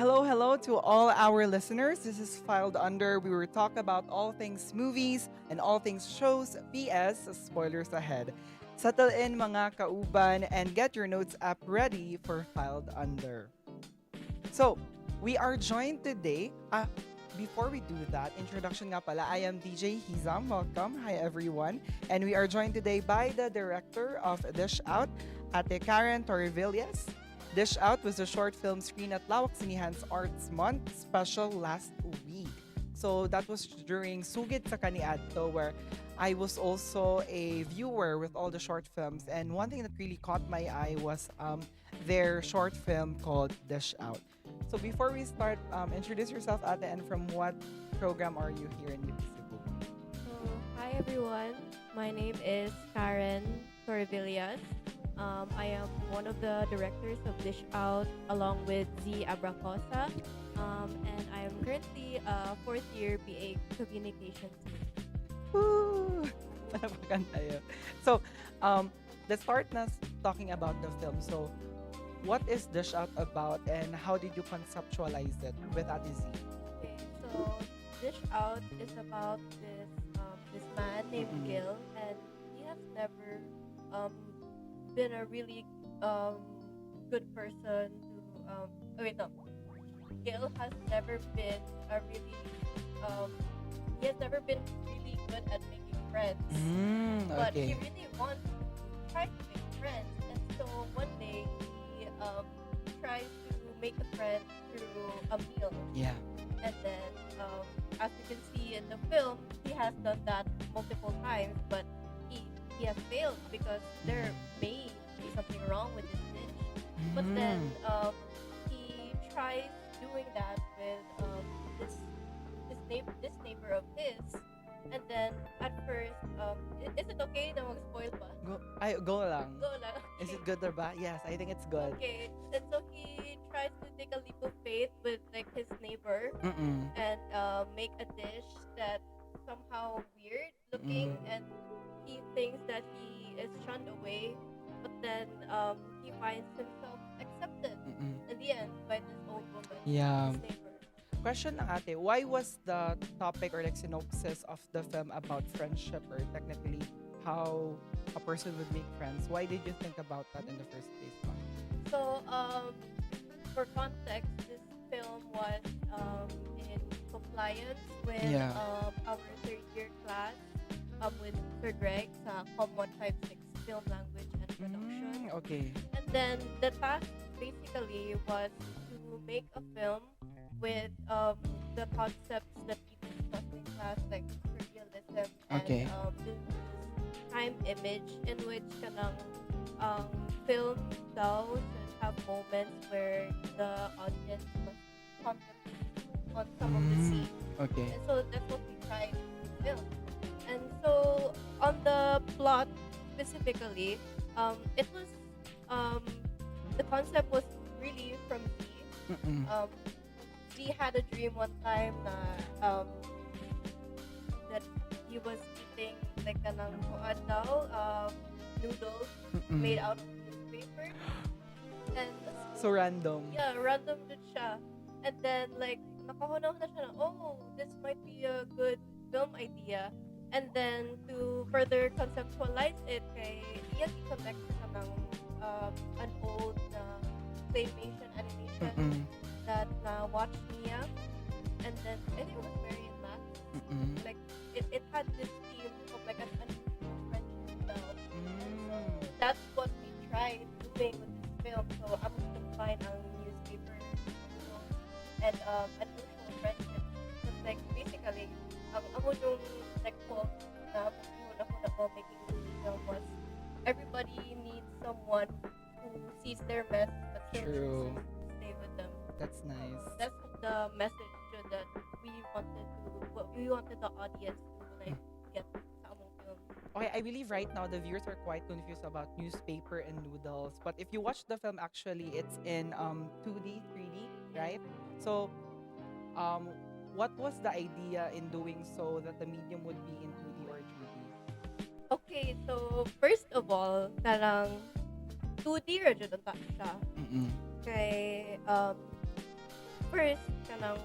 hello to all our listeners. This is Filed Under. We will talk about all things movies and all things shows, PS, spoilers ahead. Settle in mga kauban and get your notes app ready for Filed Under. So, we are joined today. Before we do that, introduction nga pala, I am DJ Hizam. Welcome. Hi, everyone. And we are joined today by the director of Dish Out, Ate Karen Torrevillas. Dish Out was a short film screen at Lawak Sinehan's Arts Month special last week. So that was during Sugid sa Kaniadto, where I was also a viewer with all the short films. And one thing that really caught my eye was their short film called Dish Out. So before we start, introduce yourself, Ate, and from what program are you here in UP Cebu? Hi everyone. My name is Karen Torrevillas. I am one of the directors of Dish Out along with the Abracosa. And I am currently a fourth year BA Communications. Woo! Palapakan tayo. So, let's start na talking about the film. So, what is Dish Out about and how did you conceptualize it with Ate Z? Okay, so Dish Out is about this man named Mm-mm. Gil, and he has never um been a really good person to wait, no, Gil has never been a really um he has never been really good at making friends, but he Okay. really wants to try to make friends. And so one day he tries to make a friend through a meal. Yeah. And then, as you can see in the film, he has done that multiple times, but he has failed because there may be something wrong with his dish. But then he tries doing that with this neighbor of his. And then at first, is it okay na mag-spoil pa? Go lang. Go lang. Is it good or bad? Yes, I think it's good. Okay, and so he tries to take a leap of faith with like his neighbor Mm-mm. and make a dish that somehow weird looking, and he thinks that he is shunned away, but then he finds himself accepted Mm-mm. in the end by this old woman, Yeah. his neighbor. Question lang, Ate, why was the topic or like synopsis of the film about friendship or technically how a person would make friends? Why did you think about that in the first place, ma'am? So for context, this film was in compliance with Yeah. our third year class with Sir Greg sa Com 156 Film Language and Production. Okay. And then the task basically was to make a film with the concepts that we discussed in class, like surrealism Okay. and this time image, in which kanang film daw should have moments where the audience must contemplate on some of the scenes. Okay. And so that's what we tried to film. And so on the plot specifically, it was the concept was really from Z. Mm-mm. Z had a dream one time na that he was eating like kanang kuan daw, noodles made out of newspaper. And So random. yeah, random din siya. And then like nakahunaw na siya na, oh, this might be a good film idea. And then to further conceptualize it, kay iya i-connect sa ng an old claymation animation Mm-mm. that watch niya. And then I think it was Mary and Max. Mm-mm. Like it had this theme of like an unusual friendship style. So that's what we tried doing with this film. So I'm going to combine ang newspaper, and unusual friendship. Because like basically, ang nung like quote na yun ako making this film was, everybody needs someone who sees their mess but still True. chooses to stay with them. That's nice. That's the message that we wanted the audience to like get sa among film. Okay, I believe right now the viewers are quite confused about newspaper and noodles. But if you watch the film, actually, it's in 2D, 3D, right? So, what was the idea in doing so that the medium would be in 2D or 3D? Okay, so first of all, karang 2D ra jud ta siya. Mm-mm. Kay first, kanang,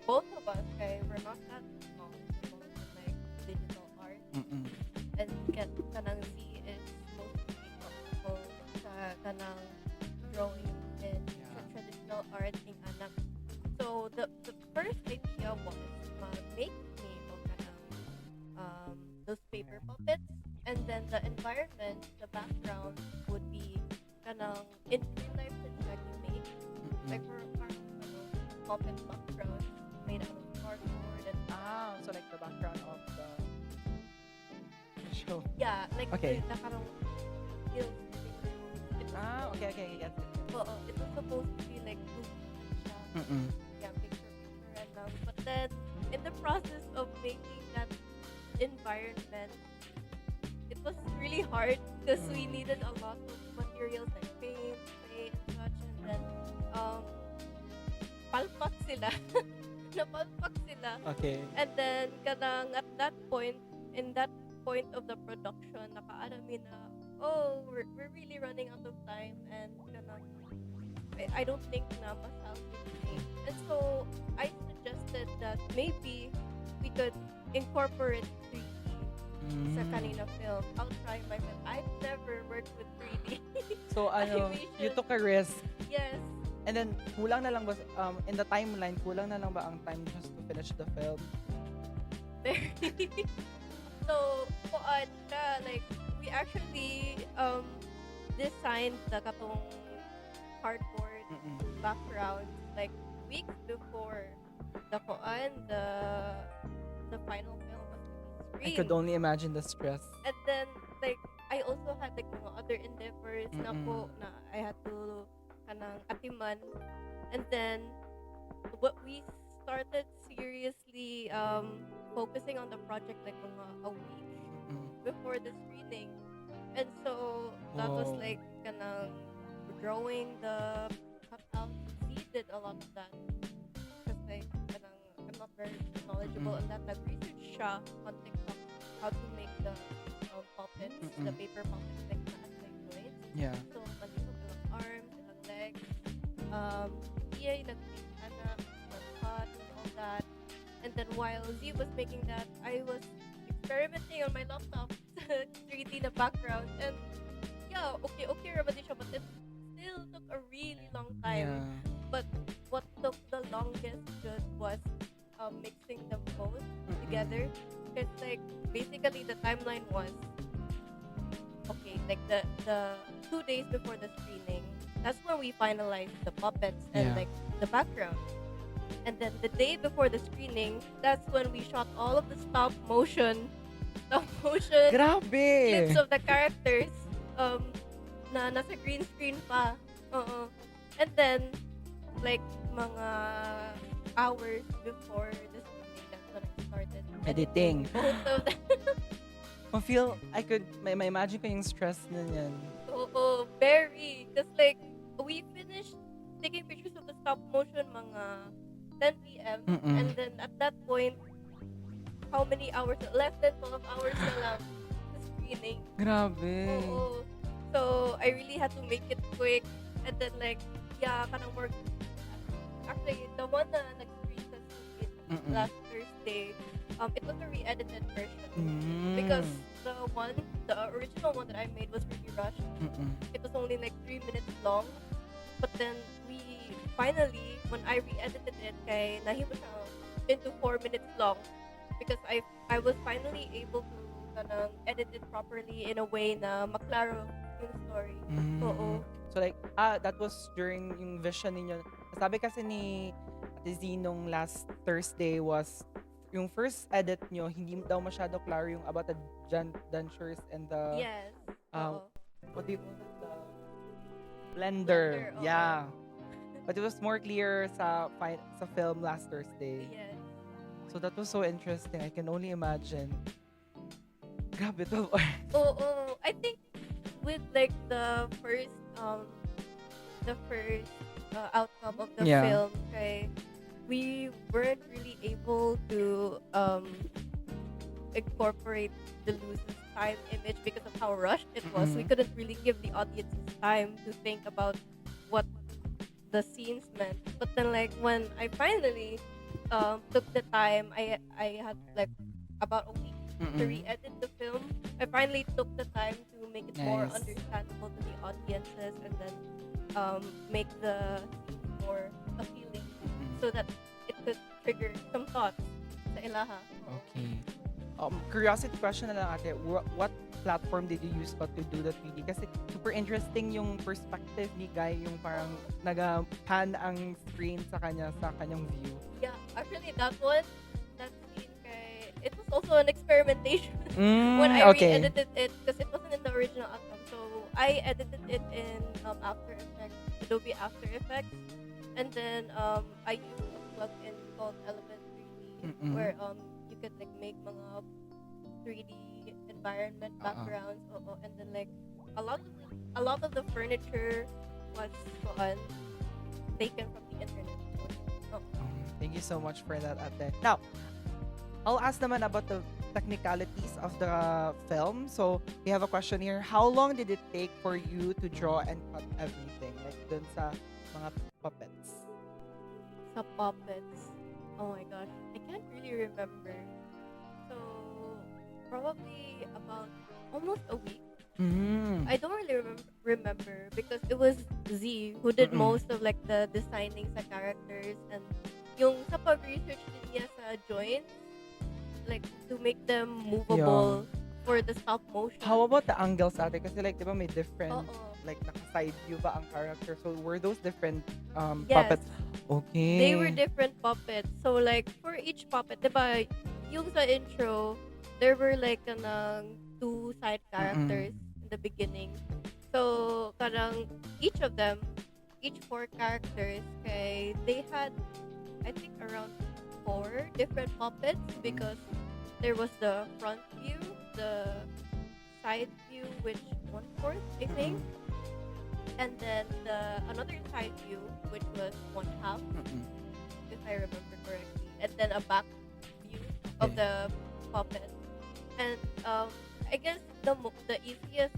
both of us, kay, we're not that strong in like digital art. Mm-mm. And get kanang Z is mostly comfortable sa kanang drawing and sa traditional art ning anak. So the first idea was make me of kanang those paper puppets, and then the environment, the background would be kanang in real life that you make, like for puppet background made out of cardboard and So like the background of the show. yeah, like Okay. the parang hills. It was Okay, get it. it was supposed to be like siya. Mm-mm. Yeah, picture and but then in the process of making that environment, it was really hard because we needed a lot of materials like paint, clay, and such, and then palpak sila. Napalpak sila. Okay. And then kanang at that point, in that point of the production, nakaalamin na, we're really running out of time, and kanang I don't think na masalvage. And so I suggested that maybe we could incorporate 3D sa kanina film. I'll try my best. I've never worked with 3D. So animation. you took a risk. Yes. And then kulang na lang ba in the timeline, kulang na lang ba ang time just to finish the film? Very. So, like, we actually designed the katong cardboard background like weeks before the final film was to be I screened. could only imagine the stress. And then, like, I also had like mga other endeavors na po na I had to kanang atiman. And then what we started seriously focusing on the project like mga a week before the screening. And so that was like kanang drawing the cutouts. He did a lot of that because like kanang I'm not very knowledgeable on that. Nag-research siya on TikTok how to make the puppets, the paper puppets like joints. Yeah. So manisok ilang arms, ilang legs. Nag-make anak, nag-cut, and all that. And then while Z was making that, I was experimenting on my laptop 3D na background. And yeah, okay naman din siya, but it still took a really long time. Yeah. But what took the longest good was mixing them both together. Because like basically the timeline was okay, like the 2 days before the screening, that's when we finalized the puppets and like the background. And then the day before the screening, that's when we shot all of the stop motion Grabe! clips of the characters na nasa green screen pa. And then like mga hours before the screening, that's when I started Editing. both of them. I could imagine ko yung stress na yan. Oo, very. Because like, we finished taking pictures of the stop motion mga 10 p.m. And then at that point, how many hours? Less than 12 hours na lang sa screening. Grabe. Oo. So, I really had to make it quick. And then like, kanang work. Actually, the one na nag-screen sa Summit last Thursday, it was a re-edited version. Because the original one that I made was really rushed. It was only like 3 minutes long. But then we finally, when I re-edited it, kay nahimo siya into 4 minutes long. Because I was finally able to kanang edit it properly in a way na maklaro yung story. Oo. So like, that was during yung vision ninyo. Sabi kasi ni Ate Z nung last Thursday was yung first edit nyo, hindi daw masyado klaro yung about the dentures and the Yes. what do you call that? The blender. Yeah. But it was more clear sa film last Thursday. Yes. So that was so interesting. I can only imagine. Grabe to. I think with like the first outcome of the film, okay, we weren't really able to incorporate the Luz's time image because of how rushed it was. We couldn't really give the audience time to think about what the scenes meant. But then like when I finally took the time, I had like about a week to Mm-mm. re-edit the film. I finally took the time to make it more Nice. understandable to the audiences, and then make the scenes more appealing Mm-mm. so that it could trigger some thoughts sa ilaha. Okay. Curiosity question na lang ate, what platform did you use pa to do the 3D? Kasi super interesting yung perspective ni Guy, yung parang naga-pan ang screen sa kanyang view. Yeah, actually that scene it was also an experimentation when I Okay. re-edited it because it wasn't in the original outcome. So I edited it in After Effects, Adobe After Effects, and then I used a plugin called Element 3D Mm-mm. where you could like make mga 3D environment backgrounds, and then like a lot of the furniture was taken from the internet. Oh. Thank you so much for that, ate. Now, I'll ask naman about the technicalities of the film. So, we have a question here. How long did it take for you to draw and cut everything? Like, dun sa mga puppets. Sa puppets. Oh my gosh, I can't really remember. So probably about almost a week. I don't really remember because it was Z who did most of like the designing sa characters, and yung sa pag-research din niya sa joints, like to make them movable for the stop motion. How about the angles, ate? Kasi like, di ba may different, Oo. like, naka-side view ba ang character? So, were those different Yes. puppets? Okay. They were different puppets. So like for each puppet, diba, yung sa intro, there were like two side characters in the beginning. So parang each of them, each four characters, they had I think around 4 different puppets because there was the front view, the side view, which 1/4 I think, and then another side view, which was 1/2, if I remember correctly, and then a back view of the puppet. And I guess the easiest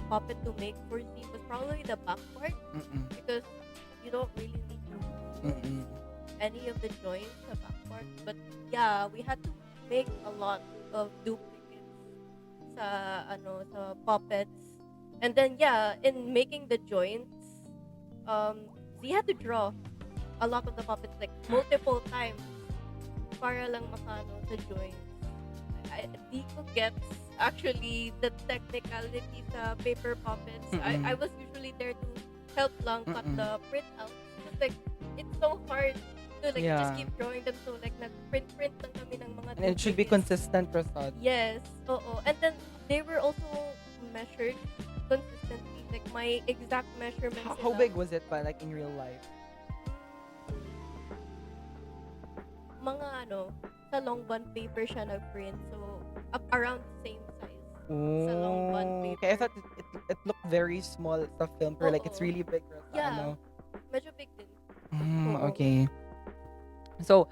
puppet to make for Z was probably the back part because you don't really need to move any of the joints the back part. But yeah, we had to make a lot of duplicates sa puppets. And then yeah, in making the joints, we had to draw a lot of the puppets like multiple times para lang makano sa joints. Di ko gets actually the technicality sa paper puppets. I was usually there to help lang cut the print out. It's like it's so hard to like just keep drawing them, so like nag-print lang kami ng mga And it should be duplicates. consistent, Prasad. Yes, oo. And then they were also measured consistently, like my exact measurements. How big was it pa, like in real life? Mga sa long bond paper siya nag-print, so around the same size. Sa long bond paper. Okay, I thought it looked very small sa film, pero like it's Oo. really big. Prasad, Yeah, medyo big din. Oo. Okay. So,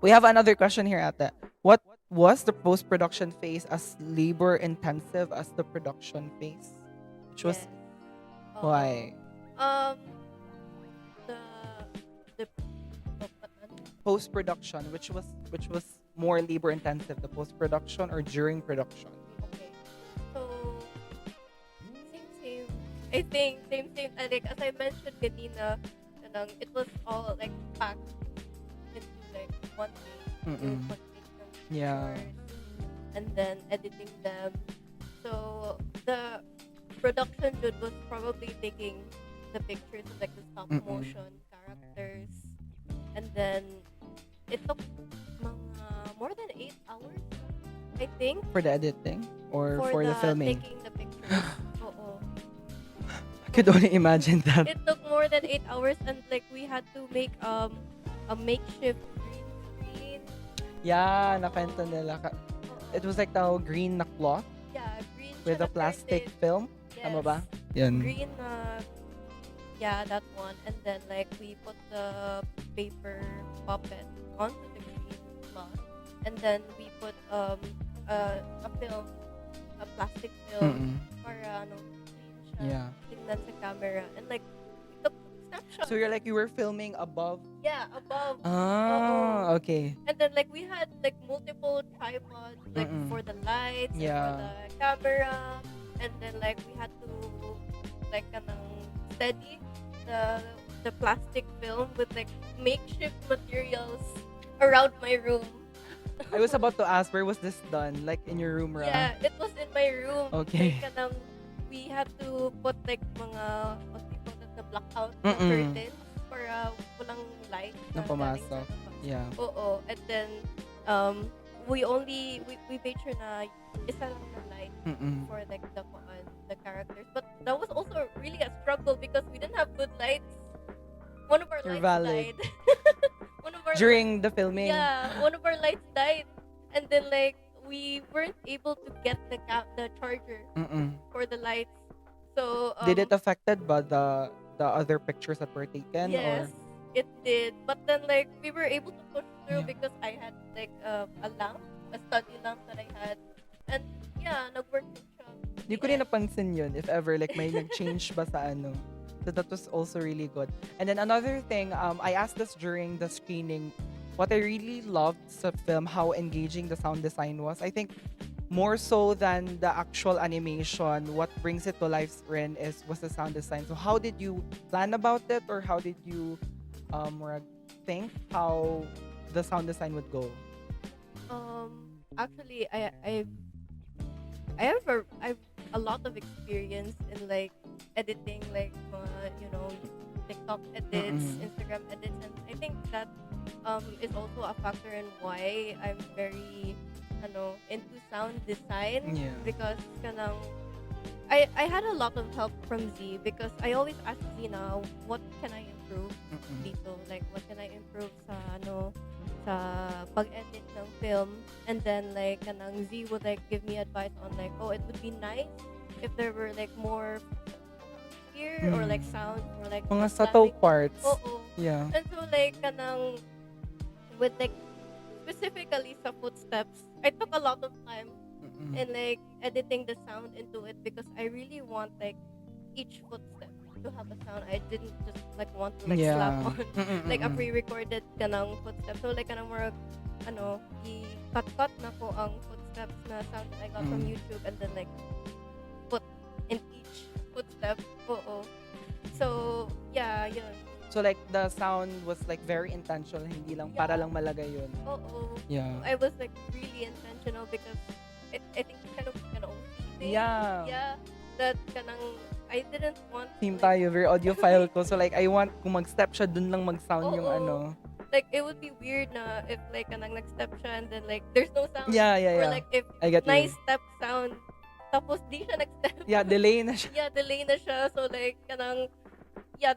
we have another question here, ate. What was the post-production phase as labor-intensive as the production phase? Which was Yes. why? The Post-production, which was more labor-intensive, the post-production or during production? okay. So same. I think same. Like as I mentioned kanina, it was all like packed into like one day. Yung pag-take ng Yeah. pictures, and then editing them. So the production dude was probably taking the pictures of like the stop motion characters, and then it took more than 8 hours, I think, For the editing or for the filming? taking the pictures. Oo. I could only imagine that. It took more than 8 hours, and like we had to make a makeshift green screen. Yeah, nakanta nila. It was like the green na cloth Yeah, green with siya a plastic na-curtain. film. Yes. Tama ba? Yan. Green yeah, that one. And then like we put the paper puppet onto the green cloth, and then we put a film, a plastic film para clean siya, Yeah. tingnan sa camera, and like we took So you're like, you were filming above? Yeah, above. Ah, okay. And then like we had like multiple tripods like Mm-mm. for the lights and for Yeah. the camera, and then like we had to like steady the plastic film with like makeshift materials around my room. I was about to ask, where was this done? Like in your room, Ra? Yeah, it was in my room. Okay. Like we had to put like mga what we call that, the blackout na Mm-mm. curtains para walang light Na galing pumasok. sa labas. Yeah. Oo. And then we made sure na isa lang na light Mm-mm. for like the characters. But that was also really a struggle because we didn't have good lights. One of our You're lights valid. died. One of our During the filming? yeah, one of our lights died, and then like we weren't able to get the charger Mm-mm. for the lights. So Did it affected by the other pictures that were taken? yes, Or? it did. But then like we were able to push through Yeah. because I had like a lamp, a study lamp that I had, and yeah, nag-work din siya. Hindi ko rin napansin yun, if ever, like may nag-change ba sa ano. So that was also really good. And then another thing, I asked this during the screening, what I really loved sa film, how engaging the sound design was. I think more so than the actual animation, what brings it to life was the sound design. So how did you plan about it, or how did you think how the sound design would go? Actually, I've a lot of experience in like editing, like TikTok edits, Instagram edits, and I think that is also a factor in why I'm very into sound design. Yeah. Because I had a lot of help from Z, because I always ask Z now, what can I improve dito? Like, what can I improve sa pag-edit ng film? And then like Z would like give me advice on like, oh, it would be nice if there were like more here or like sound or like Mga subtle parts. Oo. Yeah. And so like with like specifically sa footsteps, I took a lot of time in like editing the sound into it, because I really want like each footstep to have a sound. I didn't just like want to like slap on like a pre-recorded kanang footstep. So like more i-cut na ko ang footsteps na sound that I got from YouTube, and then like put in each footstep. Oo. So yeah, yun. So like the sound was like very intentional, hindi lang para lang malagay yun. Oo. Yeah. I was like really intentional because I think it's kind of OCD. Yeah. Yeah. That I didn't want Team tayo, very audiophile ko. So like I want kung mag-step siya, dun lang mag-sound yung ano. Like it would be weird na if like nag-step siya and then like there's no sound. Yeah. Or like if I get nice you. step sound tapos di siya nag-step. Yeah, delay na siya. Yeah, delay na siya. So like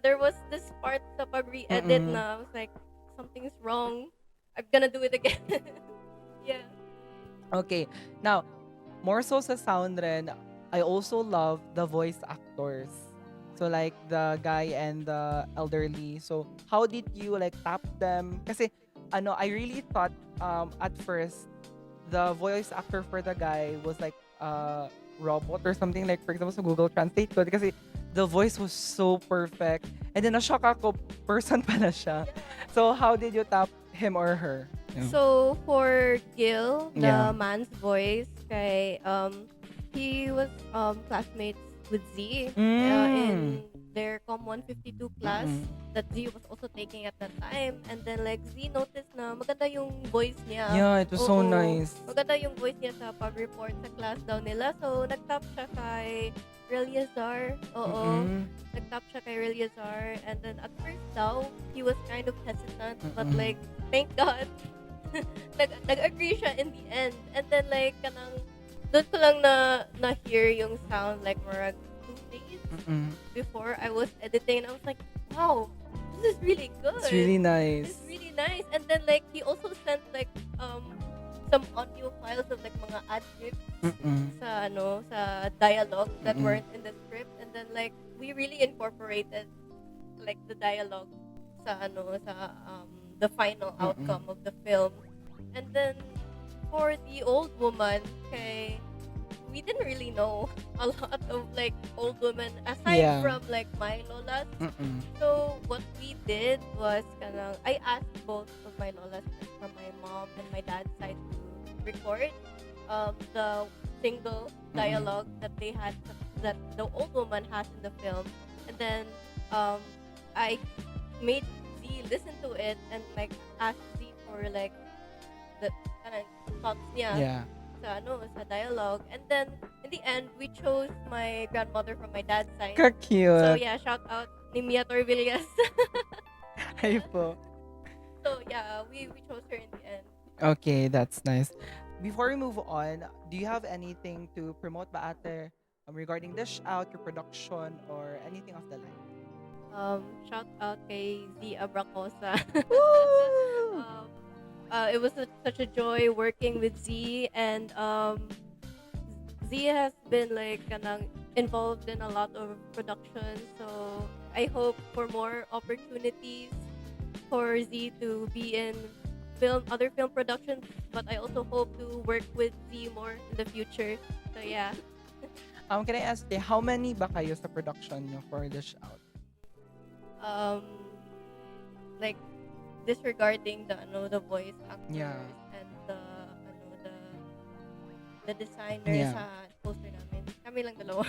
there was this part sa pag-re-edit na I was like, something's wrong. I'm gonna do it again. Yeah. Okay. Now, more so sa sound rin, I also love the voice actors. So like the guy and the elderly. So how did you like tap them? Kasi I really thought at first the voice actor for the guy was like robot or something, like for example sa Google Translate ko, kasi the voice was so perfect. And then na-shock ako, person pala siya. So how did you tap him or her? Yeah. So for Gil, the man's voice, he was classmates with Z in their Com 152 class that Z was also taking at that time. And then like Z noticed na maganda yung voice niya. Yeah, it was so nice. Maganda yung voice niya sa pag-report sa class daw nila. So nag-tap siya kay Reliazar. Nag-tap siya kay Reliazar. And then at first daw, he was kind of hesitant. But like, thank God, nag-agree siya in the end. And then like, doon ko lang na-hear yung sound like marag 2 days before I was editing, and I was like, wow, this is really good. It's really nice. It's really nice. And then like he also sent like some audio files of like mga adlibs sa dialogue that weren't in the script, and then like we really incorporated like the dialogue sa the final outcome of the film. And then for the old woman, we didn't really know a lot of like old women aside Yeah. from like my lolas. Mm-mm. So what we did was I asked both of my lolas from my mom and my dad's side to record the single dialogue that they had that the old woman has in the film, and then I made Z listen to it and like asked Z for like the thoughts niya Yeah. sa dialogue, and then in the end we chose my grandmother from my dad's side. So Ka-cute. yeah, shout out ni Mia Torrevillas. Hi po. So yeah, we chose her in the end. Okay, that's nice. Before we move on, do you have anything to promote ba ate regarding Dish Out, your production, or anything of the like? Shout out kay Z Abracosa. Woo! It was such a joy working with Z, and Z has been like involved in a lot of production. So I hope for more opportunities for Z to be in other film productions. But I also hope to work with Z more in the future. So yeah. Can I ask you, how many ba kayo sa production nyo for Dish Out? um like disregarding the voice actors Yeah. and the designer Yeah. sa poster namin. Kami lang dalawa.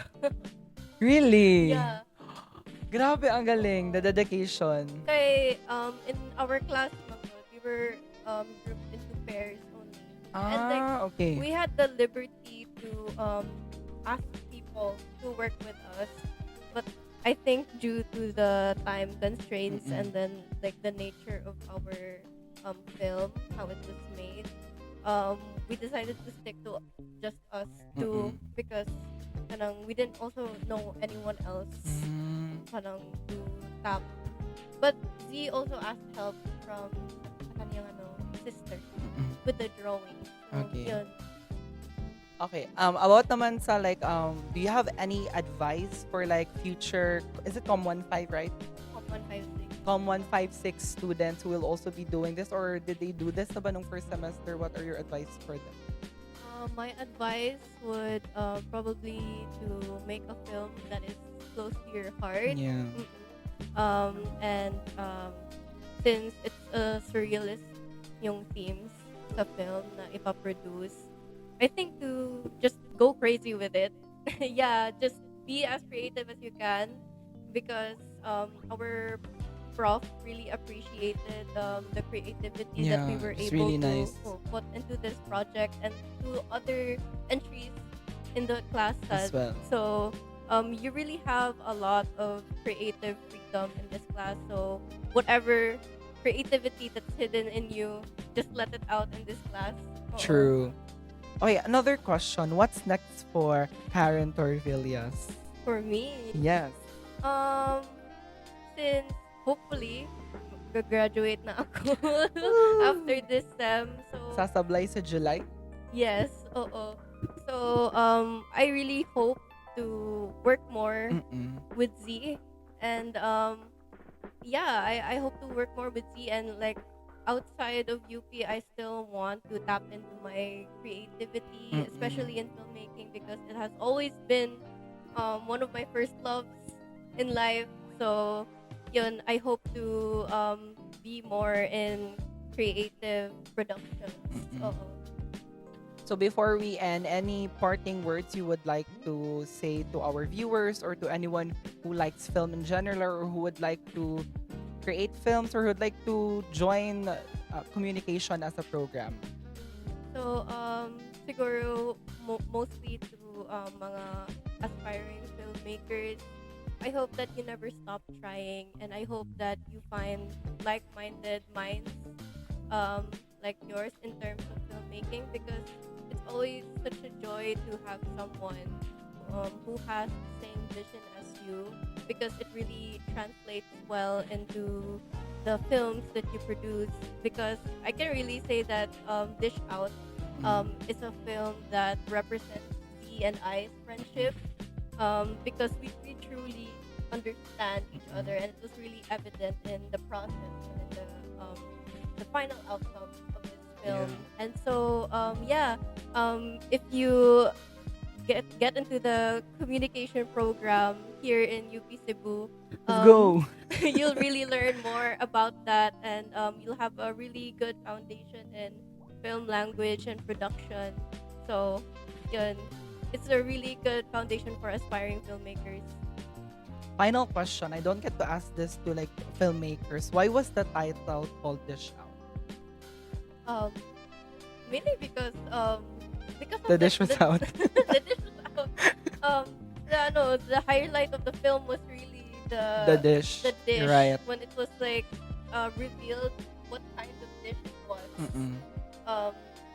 Really? Yeah. Grabe, ang galing. The dedication. Kay in our class we were grouped into pairs only. And like Okay. we had the liberty to ask people to work with us, but I think due to the time constraints and then like the nature of our film, how it was made, we decided to stick to just us two because we didn't also know anyone else to tap. But Z also asked help from sa kanyang sister with the drawing. So, Okay. yun. Okay. About naman sa like, do you have any advice for like future, is it Com 15, right? Top 156. Com 156 students who will also be doing this, or did they do this na ba nung first semester? What are your advice for them? My advice would probably to make a film that is close to your heart. Yeah. And since it's a surrealist yung themes sa film na ipaproduce, I think to just go crazy with it. Yeah, just be as creative as you can because our prof really appreciated the creativity that we Yeah, were it's able really to nice. put into this project and to other entries in the class As well. So you really have a lot of creative freedom in this class. So whatever creativity that's hidden in you, just let it out in this class. Oo. True. Okay, another question. What's next for Karen Torrevillas? For me, Yes. since hopefully graduate na ako after this sem. So Sasablay sa July? yes, oo. So I really hope to work more with Z, and yeah, I hope to work more with Z, and like outside of UP I still want to tap into my creativity, especially in filmmaking, because it has always been one of my first loves in life. So yun, I hope to be more in creative productions. Oo. So before we end, any parting words you would like to say to our viewers or to anyone who likes film in general or who would like to create films or who would like to join communication as a program? So, siguro mostly to mga aspiring filmmakers, I hope that you never stop trying, and I hope that you find like-minded minds like yours in terms of filmmaking, because it's always such a joy to have someone who has the same vision as you, because it really translates well into the films that you produce. Because I can really say that Dish Out is a film that represents Z and I's friendship, because we truly understand each other, and it was really evident in the process and in the final outcome of this film. Yeah. And so if you get into the communication program here in UP Cebu, Let's go. you'll really learn more about that, and you'll have a really good foundation in film language and production. So, yun, it's a really good foundation for aspiring filmmakers. Final question. I don't get to ask this to like filmmakers. Why was the title called Dish Out? Um, Mainly because The of dish was out. the dish was out. The highlight of the film was really The dish. the dish Right. when it was like revealed what kind of dish it was. Mm-mm.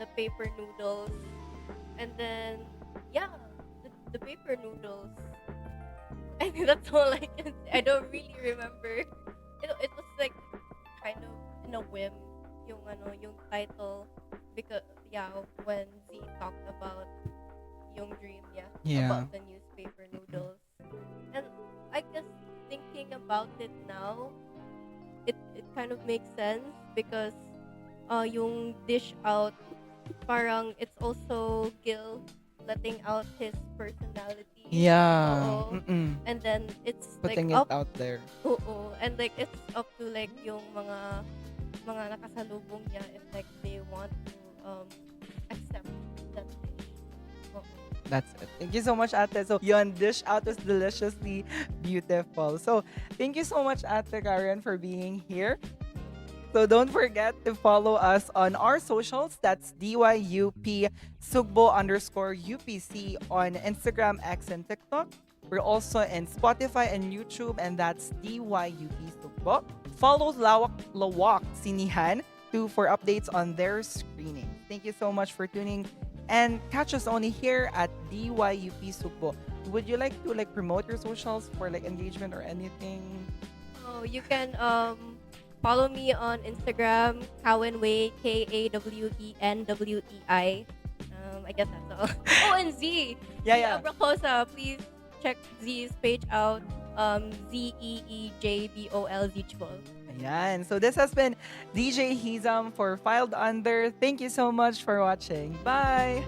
The paper noodles, and then yeah, the paper noodles. I think that's all I can. I don't really remember. It was like kind of in a whim yung title, because yeah, when Z talked about yung dream, Yeah. about the newspaper noodles. And I guess thinking about it now, it kind of makes sense because yung dish out, parang it's also Gil letting out his personality. Yeah. Oo. Mm-mm. And then it's Putting like it up, out there. oo, and like it's up to like yung mga nakasalubong niya if like they want to accept that dish. Oo. That's it. Thank you so much, Ate. So, yon dish out was deliciously beautiful. So, thank you so much, Ate Karen, for being here. So, don't forget to follow us on our socials. That's DYUP Sugbo _UPC on Instagram, X, and TikTok. We're also in Spotify and YouTube, and that's DYUP Sugbo. Follow Lawak Sinehan too for updates on their screening. Thank you so much for tuning and catch us only here at DYUP Sugbo. Would you like to like promote your socials for like engagement or anything? Oh, you can follow me on Instagram, Kawenwei, KAWENWEI. I guess that's all. Oh, and Z. Yeah. Abracosa, please check Z's page out. ZEEJBOL. Ayan. So this has been DJ Hizam for Filed Under. Thank you so much for watching. Bye!